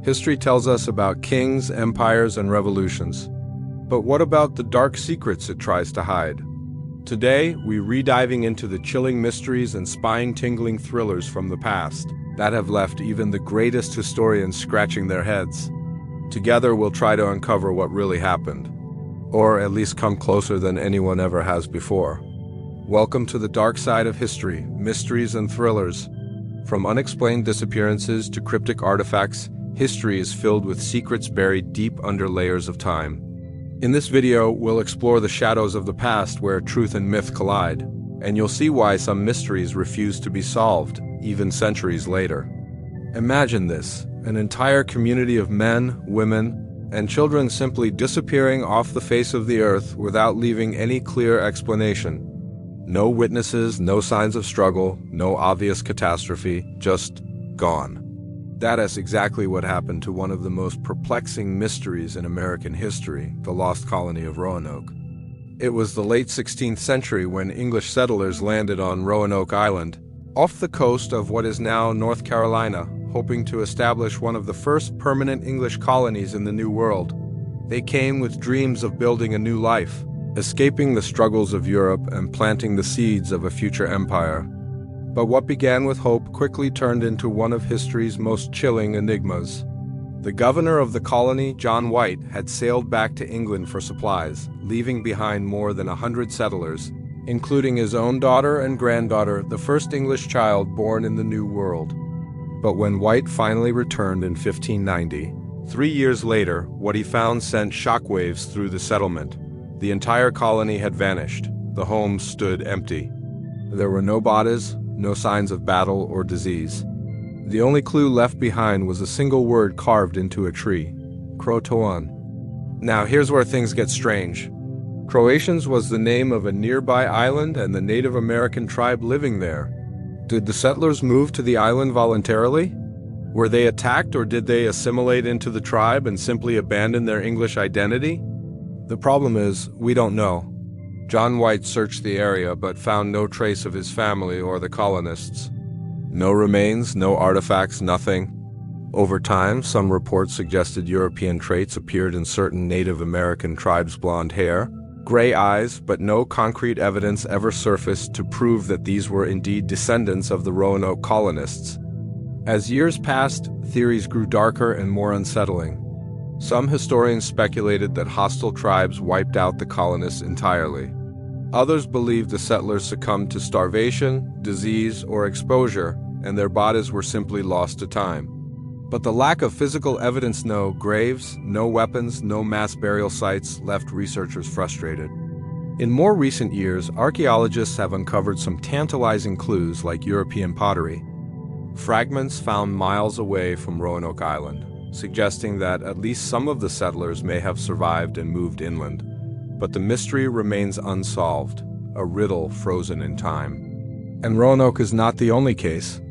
History tells us about kings, empires, and revolutions. But what about the dark secrets it tries to hide? Today, we're rediving into the chilling mysteries and spine-tingling thrillers from the past that have left even the greatest historians scratching their heads. Together, we'll try to uncover what really happened, or at least come closer than anyone ever has before. Welcome to the dark side of history, mysteries and thrillers. From unexplained disappearances to cryptic artifacts, history is filled with secrets buried deep under layers of time. In this video, we'll explore the shadows of the past where truth and myth collide, and you'll see why some mysteries refuse to be solved, even centuries later. Imagine this, an entire community of men, women, and children simply disappearing off the face of the earth without leaving any clear explanation. No witnesses, no signs of struggle, no obvious catastrophe, just gone. That is exactly what happened to one of the most perplexing mysteries in American history, the lost colony of Roanoke. It was the late 16th century when English settlers landed on Roanoke Island, off the coast of what is now North Carolina, hoping to establish one of the first permanent English colonies in the New World. They came with dreams of building a new life, escaping the struggles of Europe and planting the seeds of a future empire. But what began with hope quickly turned into one of history's most chilling enigmas. The governor of the colony, John White, had sailed back to England for supplies, leaving behind more than 100 settlers, including his own daughter and granddaughter, the first English child born in the New World. But when White finally returned in 1590, 3 years later, what he found sent shockwaves through the settlement. The entire colony had vanished. The homes stood empty. There were no bodies, no signs of battle or disease. The only clue left behind was a single word carved into a tree: Croatoan. Now here's where things get strange. Croatians was the name of a nearby island and the Native American tribe living there. Did the settlers move to the island voluntarily? Were they attacked, or did they assimilate into the tribe and simply abandon their English identity? The problem is, we don't know. John White searched the area but found no trace of his family or the colonists. No remains, no artifacts, nothing. Over time, some reports suggested European traits appeared in certain Native American tribes' blonde hair, gray eyes, but no concrete evidence ever surfaced to prove that these were indeed descendants of the Roanoke colonists. As years passed, theories grew darker and more unsettling. Some historians speculated that hostile tribes wiped out the colonists entirely. Others believed the settlers succumbed to starvation, disease, or exposure, and their bodies were simply lost to time. But the lack of physical evidence, no graves, no weapons, no mass burial sites, left researchers frustrated. In more recent years, archaeologists have uncovered some tantalizing clues like European pottery. Fragments found miles away from Roanoke Island, suggesting that at least some of the settlers may have survived and moved inland. But the mystery remains unsolved, a riddle frozen in time. And Roanoke is not the only case.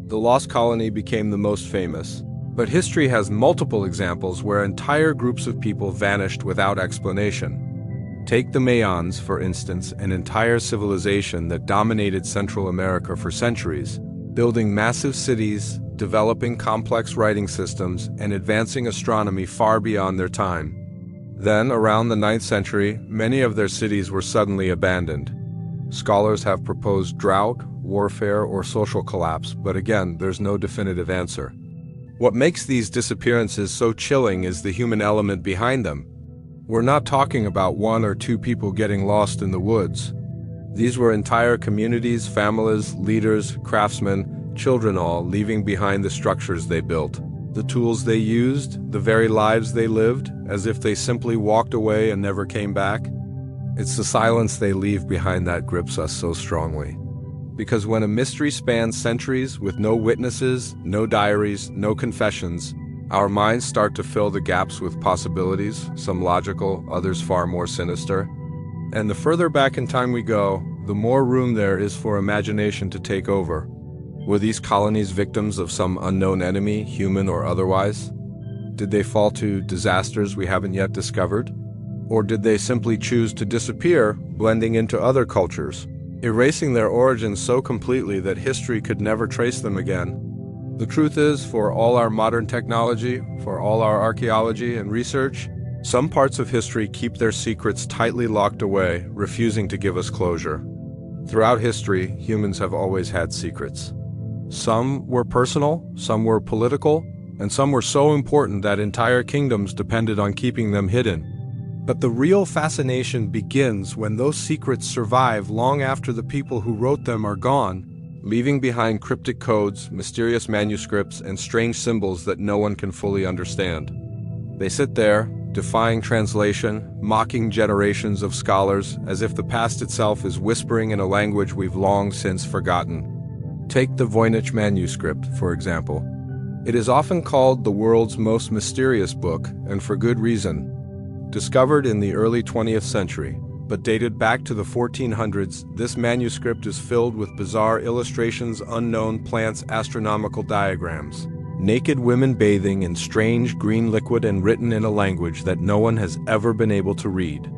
The lost colony became the most famous, but history has multiple examples where entire groups of people vanished without explanation. Take the Mayans, for instance, an entire civilization that dominated Central America for centuries, building massive cities, developing complex writing systems, and advancing astronomy far beyond their time. Then, around the 9th century, many of their cities were suddenly abandoned. Scholars have proposed drought, warfare, or social collapse, but again, there's no definitive answer. What makes these disappearances so chilling is the human element behind them. We're not talking about one or two people getting lost in the woods. These were entire communities, families, leaders, craftsmen, children, all leaving behind the structures they built, the tools they used, the very lives they lived, as if they simply walked away and never came back. It's the silence they leave behind that grips us so strongly. Because when a mystery spans centuries with no witnesses, no diaries, no confessions, our minds start to fill the gaps with possibilities, some logical, others far more sinister. And the further back in time we go, the more room there is for imagination to take over. Were these colonies victims of some unknown enemy, human or otherwise? Did they fall to disasters we haven't yet discovered? Or did they simply choose to disappear, blending into other cultures, erasing their origins so completely that history could never trace them again? The truth is, for all our modern technology, for all our archaeology and research, some parts of history keep their secrets tightly locked away, refusing to give us closure. Throughout history, humans have always had secrets. Some were personal, some were political, and some were so important that entire kingdoms depended on keeping them hidden. But the real fascination begins when those secrets survive long after the people who wrote them are gone, leaving behind cryptic codes, mysterious manuscripts, and strange symbols that no one can fully understand. They sit there, defying translation, mocking generations of scholars, as if the past itself is whispering in a language we've long since forgotten. Take the Voynich manuscript, for example. It is often called the world's most mysterious book, and for good reason. Discovered in the early 20th century, but dated back to the 1400s, this manuscript is filled with bizarre illustrations, unknown plants, astronomical diagrams, naked women bathing in strange green liquid, and written in a language that no one has ever been able to read.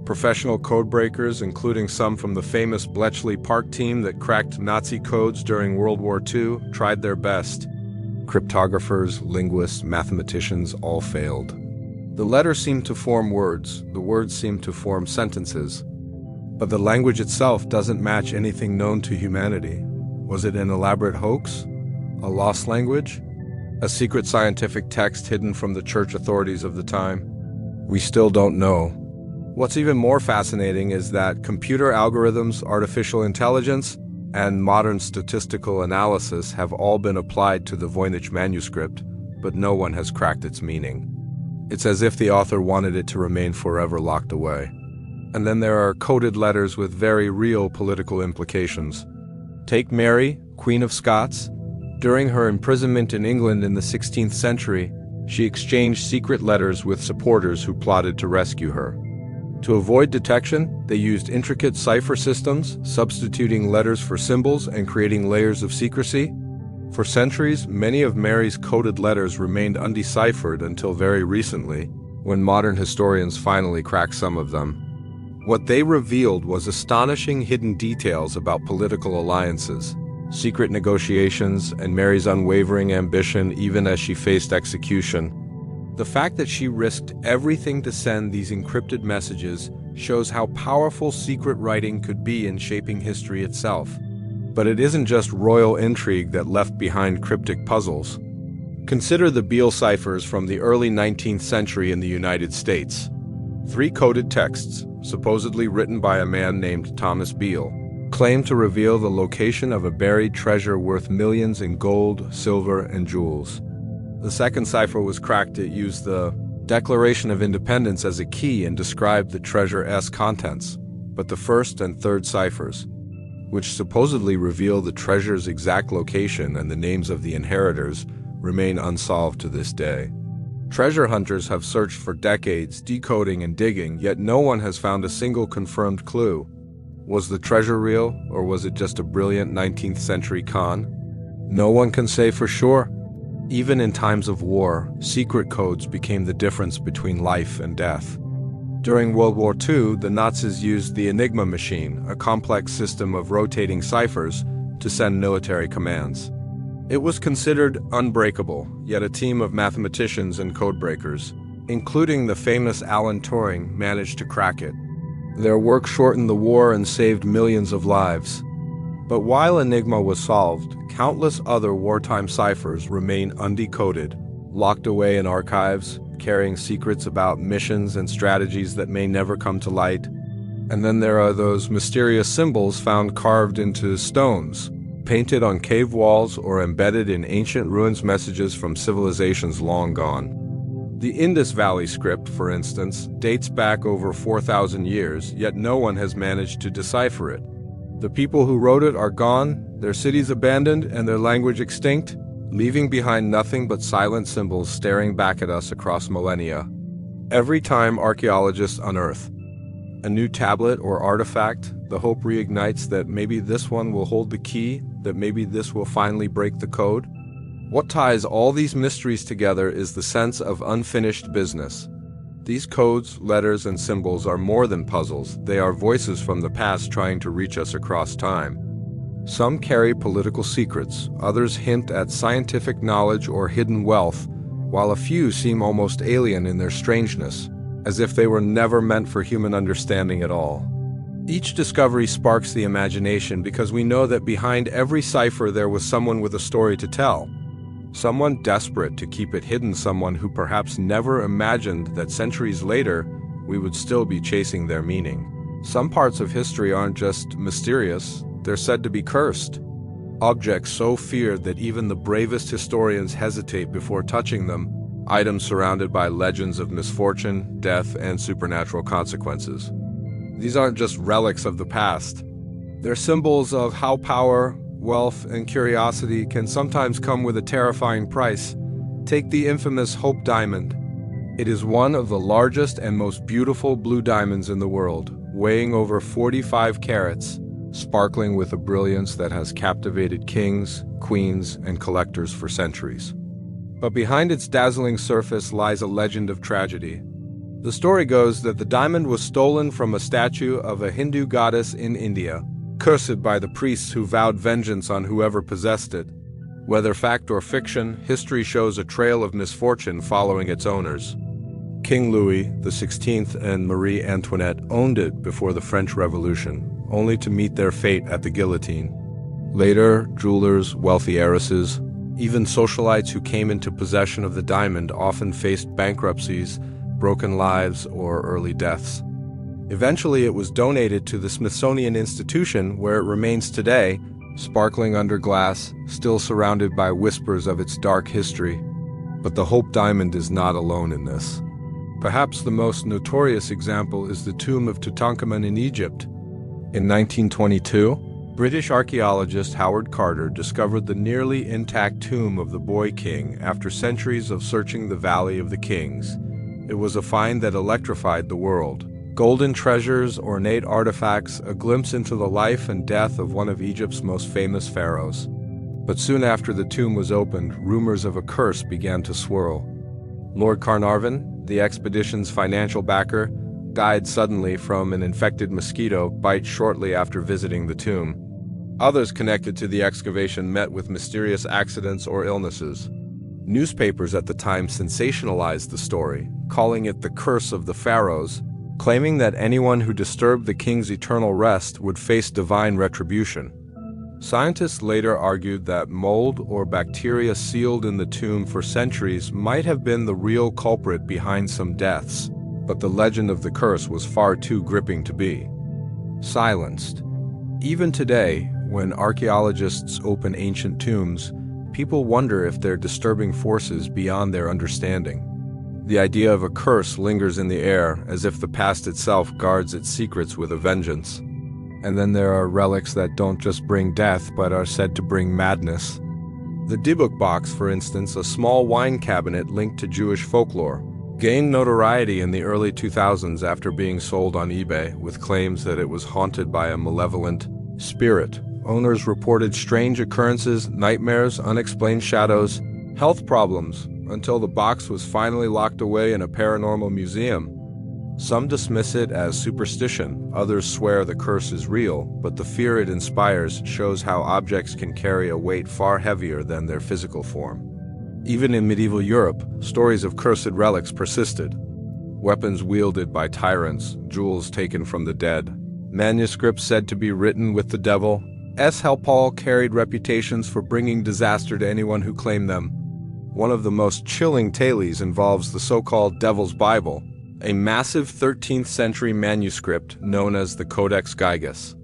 Professional codebreakers, including some from the famous Bletchley Park team that cracked Nazi codes during World War II, tried their best. Cryptographers, linguists, mathematicians all failed. The letters seemed to form words, the words seemed to form sentences. But the language itself doesn't match anything known to humanity. Was it an elaborate hoax? A lost language? A secret scientific text hidden from the church authorities of the time? We still don't know. What's even more fascinating is that computer algorithms, artificial intelligence, and modern statistical analysis have all been applied to the Voynich manuscript, but no one has cracked its meaning. It's as if the author wanted it to remain forever locked away. And then there are coded letters with very real political implications. Take Mary, Queen of Scots. During her imprisonment in England in the 16th century, she exchanged secret letters with supporters who plotted to rescue her. To avoid detection, they used intricate cipher systems, substituting letters for symbols and creating layers of secrecy. For centuries, many of Mary's coded letters remained undeciphered until very recently, when modern historians finally cracked some of them. What they revealed was astonishing hidden details about political alliances, secret negotiations, and Mary's unwavering ambition even as she faced execution. The fact that she risked everything to send these encrypted messages shows how powerful secret writing could be in shaping history itself. But it isn't just royal intrigue that left behind cryptic puzzles. Consider the Beale ciphers from the early 19th century in the United States. 3 coded texts, supposedly written by a man named Thomas Beale, claim to reveal the location of a buried treasure worth millions in gold, silver, and jewels. The second cipher was cracked. It used the Declaration of Independence as a key and described the treasure's contents. But the first and third ciphers, which supposedly reveal the treasure's exact location and the names of the inheritors, remain unsolved to this day. Treasure hunters have searched for decades, decoding and digging, yet no one has found a single confirmed clue. Was the treasure real, or was it just a brilliant 19th century con? No one can say for sure. Even in times of war, secret codes became the difference between life and death. During World War II, the Nazis used the Enigma machine, a complex system of rotating ciphers, to send military commands. It was considered unbreakable, yet a team of mathematicians and codebreakers, including the famous Alan Turing, managed to crack it. Their work shortened the war and saved millions of lives. But while Enigma was solved, countless other wartime ciphers remain undecoded, locked away in archives, carrying secrets about missions and strategies that may never come to light. And then there are those mysterious symbols found carved into stones, painted on cave walls or embedded in ancient ruins, messages from civilizations long gone. The Indus Valley script, for instance, dates back over 4,000 years, yet no one has managed to decipher it. The people who wrote it are gone, their cities abandoned, and their language extinct, leaving behind nothing but silent symbols staring back at us across millennia. Every time archaeologists unearth a new tablet or artifact, the hope reignites that maybe this one will hold the key, that maybe this will finally break the code. What ties all these mysteries together is the sense of unfinished business. These codes, letters, and symbols are more than puzzles. They are voices from the past trying to reach us across time. Some carry political secrets, others hint at scientific knowledge or hidden wealth, while a few seem almost alien in their strangeness, as if they were never meant for human understanding at all. Each discovery sparks the imagination because we know that behind every cipher there was someone with a story to tell. Someone desperate to keep it hidden, someone who perhaps never imagined that centuries later we would still be chasing their meaning. Some parts of history aren't just mysterious, they're said to be cursed. Objects so feared that even the bravest historians hesitate before touching them, items surrounded by legends of misfortune, death, and supernatural consequences. These aren't just relics of the past. They're symbols of how power, wealth, and curiosity can sometimes come with a terrifying price. Take the infamous Hope Diamond. It is one of the largest and most beautiful blue diamonds in the world, weighing over 45 carats, sparkling with a brilliance that has captivated kings, queens, and collectors for centuries. But behind its dazzling surface lies a legend of tragedy. The story goes that the diamond was stolen from a statue of a Hindu goddess in India, cursed by the priests who vowed vengeance on whoever possessed it. Whether fact or fiction, history shows a trail of misfortune following its owners. King Louis XVI and Marie Antoinette owned it before the French Revolution, only to meet their fate at the guillotine. Later, jewelers, wealthy heiresses, even socialites who came into possession of the diamond often faced bankruptcies, broken lives, or early deaths. Eventually, it was donated to the Smithsonian Institution, where it remains today, sparkling under glass, still surrounded by whispers of its dark history. But the Hope Diamond is not alone in this. Perhaps the most notorious example is the tomb of Tutankhamun in Egypt. In 1922, British archaeologist Howard Carter discovered the nearly intact tomb of the boy king after centuries of searching the Valley of the Kings. It was a find that electrified the world. Golden treasures, ornate artifacts, a glimpse into the life and death of one of Egypt's most famous pharaohs. But soon after the tomb was opened, rumors of a curse began to swirl. Lord Carnarvon, the expedition's financial backer, died suddenly from an infected mosquito bite shortly after visiting the tomb. Others connected to the excavation met with mysterious accidents or illnesses. Newspapers at the time sensationalized the story, calling it the curse of the pharaohs, claiming that anyone who disturbed the king's eternal rest would face divine retribution. Scientists later argued that mold or bacteria sealed in the tomb for centuries might have been the real culprit behind some deaths, but the legend of the curse was far too gripping to be silenced. Even today, when archaeologists open ancient tombs, people wonder if they're disturbing forces beyond their understanding. The idea of a curse lingers in the air, as if the past itself guards its secrets with a vengeance. And then there are relics that don't just bring death, but are said to bring madness. The Dybbuk box, for instance, a small wine cabinet linked to Jewish folklore, gained notoriety in the early 2000s after being sold on eBay, with claims that it was haunted by a malevolent spirit. Owners reported strange occurrences, nightmares, unexplained shadows, health problems, until the box was finally locked away in a paranormal museum. Some dismiss it as superstition, others swear the curse is real, but the fear it inspires shows how objects can carry a weight far heavier than their physical form. Even in medieval Europe, stories of cursed relics persisted. Weapons wielded by tyrants, jewels taken from the dead, manuscripts said to be written with the devil. How Paul carried reputations for bringing disaster to anyone who claimed them. One of the most chilling tales involves the so-called Devil's Bible, a massive 13th century manuscript known as the Codex Gigas.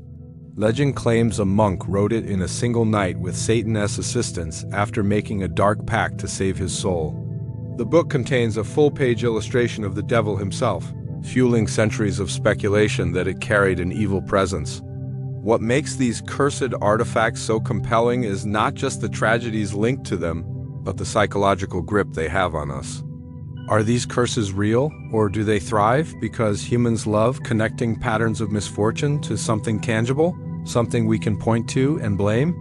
Legend claims a monk wrote it in a single night with Satan's assistance after making a dark pact to save his soul. The book contains a full-page illustration of the devil himself, fueling centuries of speculation that it carried an evil presence. What makes these cursed artifacts so compelling is not just the tragedies linked to them, but the psychological grip they have on us. Are these curses real, or do they thrive because humans love connecting patterns of misfortune to something tangible, something we can point to and blame?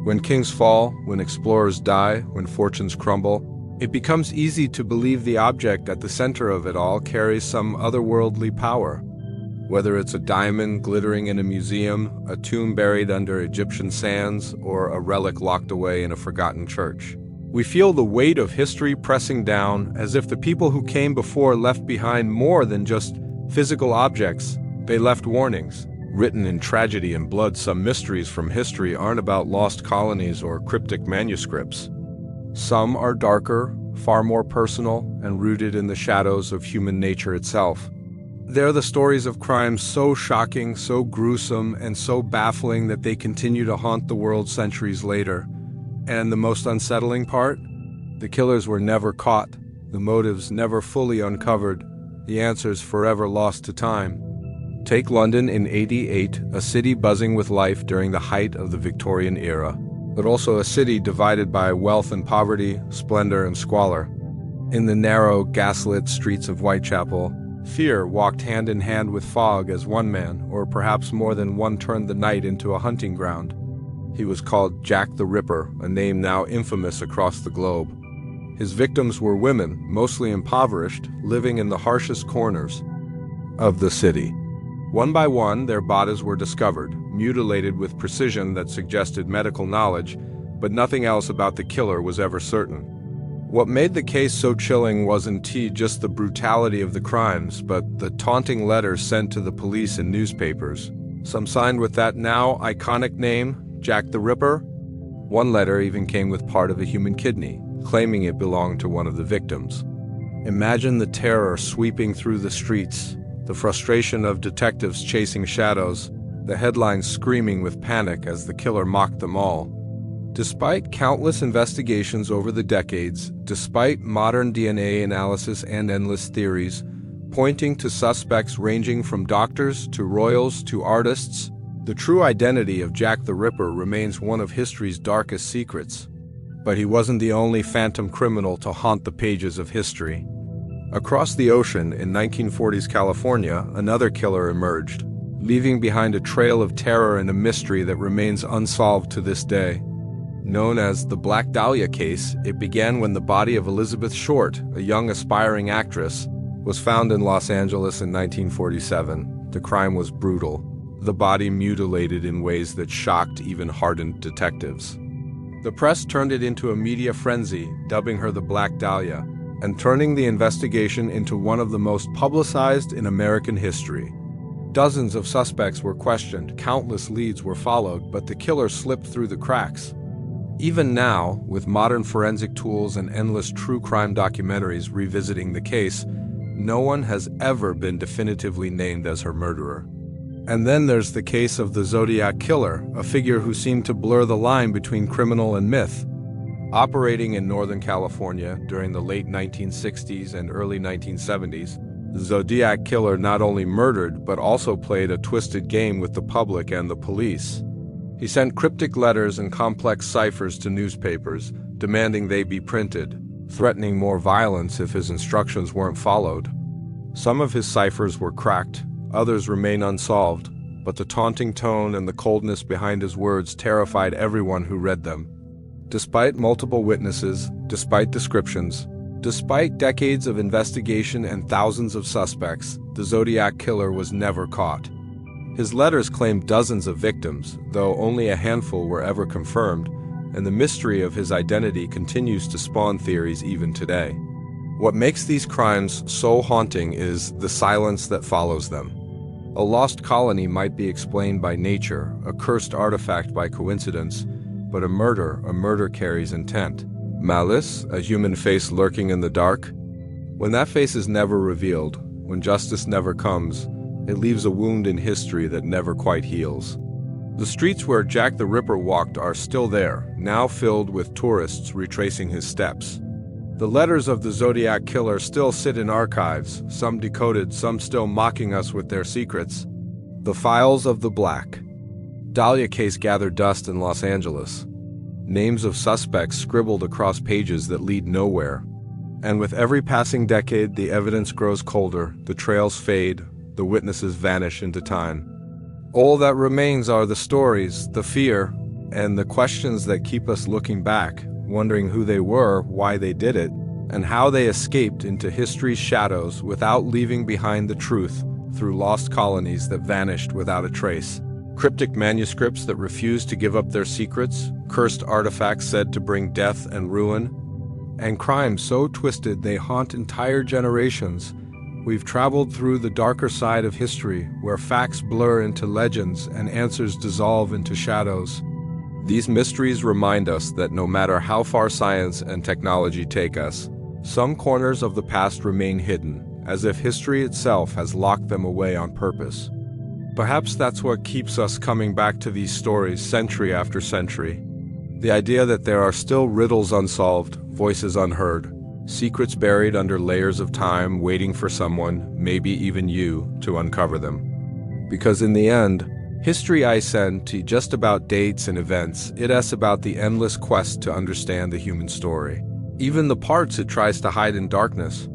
When kings fall, when explorers die, when fortunes crumble, it becomes easy to believe the object at the center of it all carries some otherworldly power. Whether it's a diamond glittering in a museum, a tomb buried under Egyptian sands, or a relic locked away in a forgotten church, we feel the weight of history pressing down, as if the people who came before left behind more than just physical objects. They left warnings. Written in tragedy and blood, some mysteries from history aren't about lost colonies or cryptic manuscripts. Some are darker, far more personal, and rooted in the shadows of human nature itself. They're the stories of crimes so shocking, so gruesome, and so baffling that they continue to haunt the world centuries later. And the most unsettling part? The killers were never caught, the motives never fully uncovered, the answers forever lost to time. Take London in 88, a city buzzing with life during the height of the Victorian era, but also a city divided by wealth and poverty, splendor and squalor. In the narrow, gaslit streets of Whitechapel, fear walked hand in hand with fog as one man, or perhaps more than one, turned the night into a hunting ground. He was called Jack the Ripper, a name now infamous across the globe. His victims were women, mostly impoverished, living in the harshest corners of the city. One by one, their bodies were discovered, mutilated with precision that suggested medical knowledge, but nothing else about the killer was ever certain. What made the case so chilling wasn't just the brutality of the crimes, but the taunting letters sent to the police and newspapers, some signed with that now iconic name, Jack the Ripper. One letter even came with part of a human kidney, claiming it belonged to one of the victims. Imagine the terror sweeping through the streets, the frustration of detectives chasing shadows, the headlines screaming with panic as the killer mocked them all. Despite countless investigations over the decades, despite modern DNA analysis and endless theories, pointing to suspects ranging from doctors to royals to artists, the true identity of Jack the Ripper remains one of history's darkest secrets. But he wasn't the only phantom criminal to haunt the pages of history. Across the ocean in 1940s California, another killer emerged, leaving behind a trail of terror and a mystery that remains unsolved to this day. Known as the Black Dahlia case, it began when the body of Elizabeth Short, a young aspiring actress, was found in Los Angeles in 1947. The crime was brutal, the body mutilated in ways that shocked even hardened detectives. The press turned it into a media frenzy, dubbing her the Black Dahlia, and turning the investigation into one of the most publicized in American history. Dozens of suspects were questioned, countless leads were followed, but the killer slipped through the cracks. Even now, with modern forensic tools and endless true crime documentaries revisiting the case, no one has ever been definitively named as her murderer. And then there's the case of the Zodiac killer, a figure who seemed to blur the line between criminal and myth. Operating in Northern California during the late 1960s and early 1970s, the Zodiac killer not only murdered but also played a twisted game with the public and the police. He sent cryptic letters and complex ciphers to newspapers, demanding they be printed, threatening more violence if his instructions weren't followed. Some of his ciphers were cracked, others remain unsolved, but the taunting tone and the coldness behind his words terrified everyone who read them. Despite multiple witnesses, despite descriptions, despite decades of investigation and thousands of suspects, the Zodiac killer was never caught. His letters claimed dozens of victims, though only a handful were ever confirmed, and the mystery of his identity continues to spawn theories even today. What makes these crimes so haunting is the silence that follows them. A lost colony might be explained by nature, a cursed artifact by coincidence, but a murder carries intent. Malice, a human face lurking in the dark. When that face is never revealed, when justice never comes, it leaves a wound in history that never quite heals. The streets where Jack the Ripper walked are still there, now filled with tourists retracing his steps. The letters of the Zodiac killer still sit in archives, some decoded, some still mocking us with their secrets. The files of the Black Dahlia case gathered dust in Los Angeles. Names of suspects scribbled across pages that lead nowhere. And with every passing decade, the evidence grows colder, the trails fade, the witnesses vanish into time. All that remains are the stories, the fear, and the questions that keep us looking back, wondering who they were, why they did it, and how they escaped into history's shadows without leaving behind the truth, through lost colonies that vanished without a trace. Cryptic manuscripts that refuse to give up their secrets, cursed artifacts said to bring death and ruin, and crimes so twisted they haunt entire generations. We've traveled through the darker side of history, where facts blur into legends and answers dissolve into shadows. These mysteries remind us that no matter how far science and technology take us, some corners of the past remain hidden, as if history itself has locked them away on purpose. Perhaps that's what keeps us coming back to these stories century after century. The idea that there are still riddles unsolved, voices unheard, secrets buried under layers of time waiting for someone, maybe even you, to uncover them. Because in the end, history isn't just about dates and events, it's about the endless quest to understand the human story. Even the parts it tries to hide in darkness.